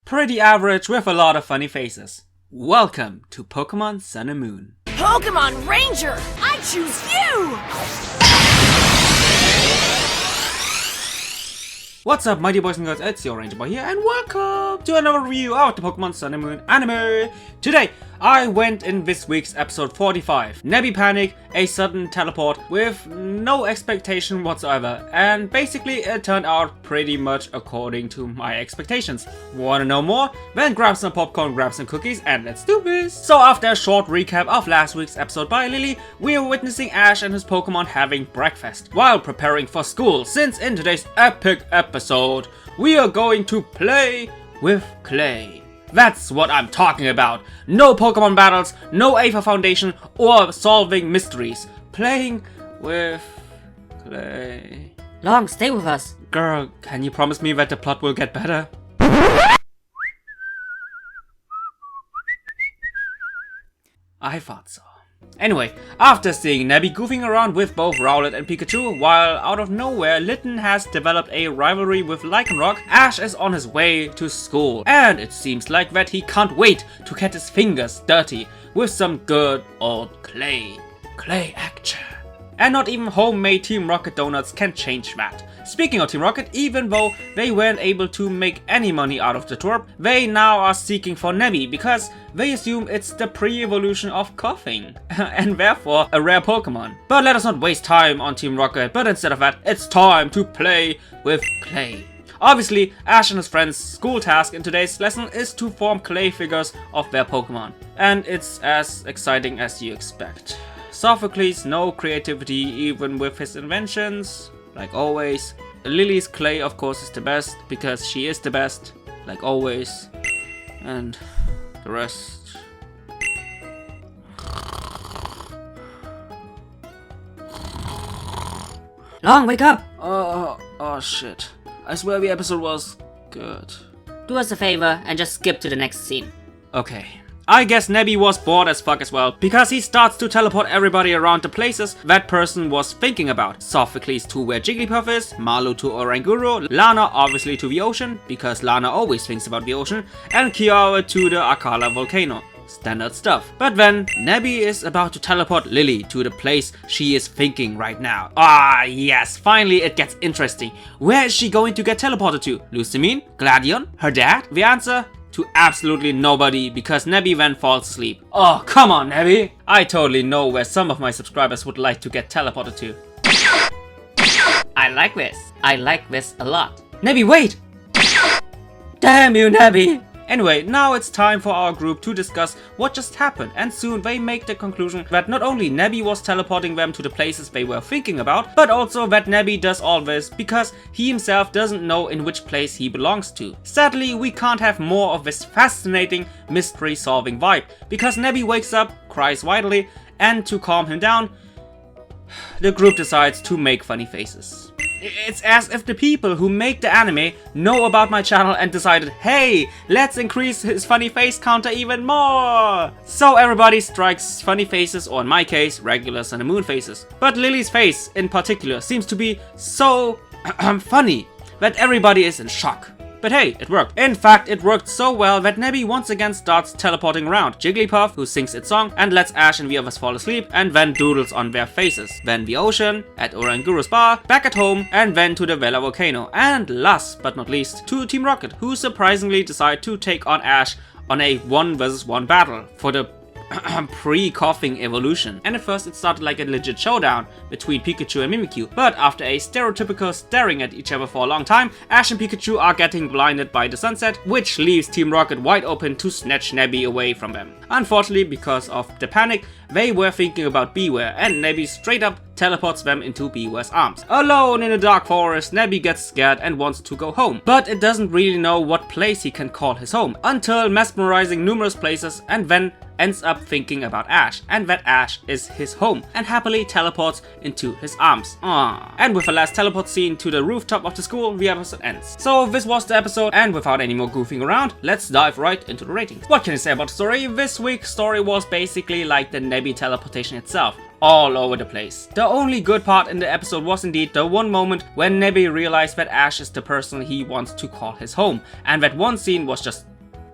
Pretty average with a lot of funny faces. Welcome to Pokemon Sun and Moon. Pokemon Ranger! I choose you! What's up, my dear boys and girls, it's your Ranger Boy here, and welcome to another review of the Pokemon Sun and Moon anime! Today, I went in this week's episode 45, NEBBY Panic, a sudden teleport with no expectation whatsoever, and basically it turned out pretty much according to my expectations. Wanna know more? Then grab some popcorn, grab some cookies, and let's do this! So after a short recap of last week's episode by Lily, we are witnessing Ash and his Pokemon having breakfast while preparing for school, since in today's epic episode, we are going to play with clay. That's what I'm talking about. No Pokemon battles, no Aether Foundation, or solving mysteries. Playing with clay. Long, stay with us. Girl, can you promise me that the plot will get better? I thought so. Anyway, after seeing NEBBY goofing around with both Rowlet and Pikachu, while out of nowhere Litten has developed a rivalry with Lycanroc, Ash is on his way to school, and it seems like that he can't wait to get his fingers dirty with some good old clay. Clay action. And not even homemade Team Rocket donuts can change that. Speaking of Team Rocket, even though they weren't able to make any money out of the twerp, they now are seeking for NEBBY because they assume it's the pre-evolution of coughing, and therefore a rare Pokemon. But let us not waste time on Team Rocket, but instead of that, it's time to play with clay. Obviously, Ash and his friends' school task in today's lesson is to form clay figures of their Pokemon. And it's as exciting as you expect. Sophocles, no creativity even with his inventions, like always. Lily's clay of course is the best, because she is the best, like always. And the rest. Long, wake up! Oh shit. I swear the episode was good. Do us a favor and just skip to the next scene. Okay. I guess NEBBY was bored as fuck as well, because he starts to teleport everybody around the places that person was thinking about. Sophocles to where Jigglypuff is, Marlo to Oranguru, Lana obviously to the ocean, because Lana always thinks about the ocean, and Kiara to the Akala volcano. Standard stuff. But then, NEBBY is about to teleport Lily to the place she is thinking right now. Ah yes, finally it gets interesting. Where is she going to get teleported to? Lusamine? Gladion? Her dad? The answer? To absolutely nobody, because NEBBY then falls asleep. Oh, come on, NEBBY! I totally know where some of my subscribers would like to get teleported to. I like this. I like this a lot. NEBBY, wait! Damn you, NEBBY! Anyway, now it's time for our group to discuss what just happened, and soon they make the conclusion that not only NEBBY was teleporting them to the places they were thinking about, but also that NEBBY does all this because he himself doesn't know in which place he belongs to. Sadly, we can't have more of this fascinating mystery-solving vibe, because NEBBY wakes up, cries widely, and to calm him down, the group decides to make funny faces. It's as if the people who make the anime know about my channel and decided, hey, let's increase his funny face counter even more! So everybody strikes funny faces, or in my case, regular Sun and Moon faces. But Lily's face, in particular, seems to be so funny that everybody is in shock. But hey, it worked. In fact, it worked so well that NEBBY once again starts teleporting around. Jigglypuff, who sings its song and lets Ash and the others fall asleep, and then doodles on their faces. Then the ocean, at Oranguru's bar, back at home, and then to the Vela volcano. And last but not least, to Team Rocket, who surprisingly decide to take on Ash on a 1 vs 1 battle for the pre-coughing evolution. And at first it started like a legit showdown between Pikachu and Mimikyu, but after a stereotypical staring at each other for a long time, Ash and Pikachu are getting blinded by the sunset, which leaves Team Rocket wide open to snatch NEBBY away from them. Unfortunately, because of the panic, they were thinking about Beware, and NEBBY straight up teleports them into Beware's arms. Alone in the dark forest, NEBBY gets scared and wants to go home, but it doesn't really know what place he can call his home, until mesmerizing numerous places, and then ends up thinking about Ash, and that Ash is his home, and happily teleports into his arms. Aww. And with a last teleport scene to the rooftop of the school, the episode ends. So this was the episode, and without any more goofing around, let's dive right into the ratings. What can I say about the story? This week's story was basically like the NEBBY teleportation itself. All over the place. The only good part in the episode was indeed the one moment when NEBBY realized that Ash is the person he wants to call his home, and that one scene was just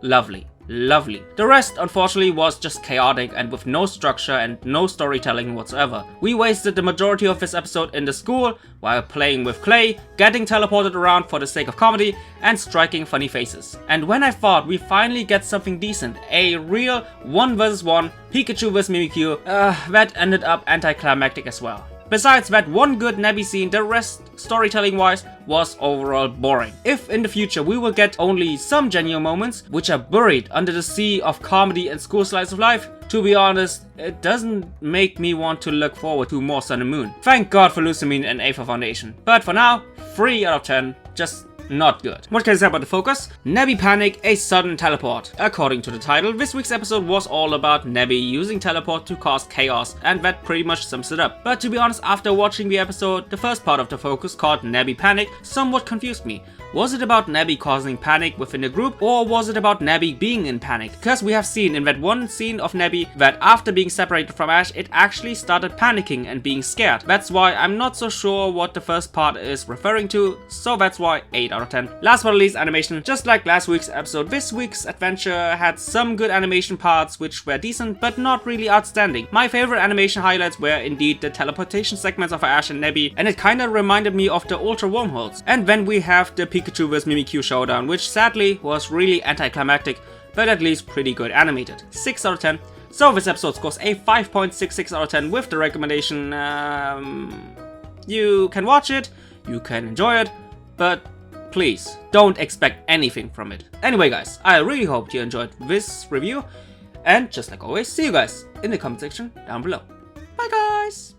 lovely. Lovely. The rest, unfortunately, was just chaotic and with no structure and no storytelling whatsoever. We wasted the majority of this episode in the school, while playing with clay, getting teleported around for the sake of comedy, and striking funny faces. And when I thought we finally get something decent, a real 1 vs 1 Pikachu vs Mimikyu, that ended up anticlimactic as well. Besides that one good Nebby scene, the rest, storytelling-wise, was overall boring. If in the future we will get only some genuine moments, which are buried under the sea of comedy and school slice of life, to be honest, it doesn't make me want to look forward to more Sun and Moon. Thank God for Lucamine and Aether Foundation. But for now, 3 out of 10, just not good. What can I say about the focus? Nebby Panic, a sudden teleport. According to the title, this week's episode was all about Nebby using teleport to cause chaos, and that pretty much sums it up. But to be honest, after watching the episode, the first part of the focus, called Nebby Panic, somewhat confused me. Was it about Nebby causing panic within the group, or was it about Nebby being in panic? Because we have seen in that one scene of Nebby that after being separated from Ash, it actually started panicking and being scared. That's why I'm not so sure what the first part is referring to, so that's why 8 out of 10. Last but not least, animation. Just like last week's episode, this week's adventure had some good animation parts which were decent, but not really outstanding. My favorite animation highlights were indeed the teleportation segments of Ash and Nebby, and it kinda reminded me of the Ultra Wormholes. And then we have the Pikachu vs Mimikyu showdown, which sadly was really anticlimactic, but at least pretty good animated. 6 out of 10. So this episode scores a 5.66 out of 10 with the recommendation, you can watch it, you can enjoy it, but please don't expect anything from it. Anyway guys, I really hope you enjoyed this review, and just like always, see you guys in the comment section down below. Bye guys!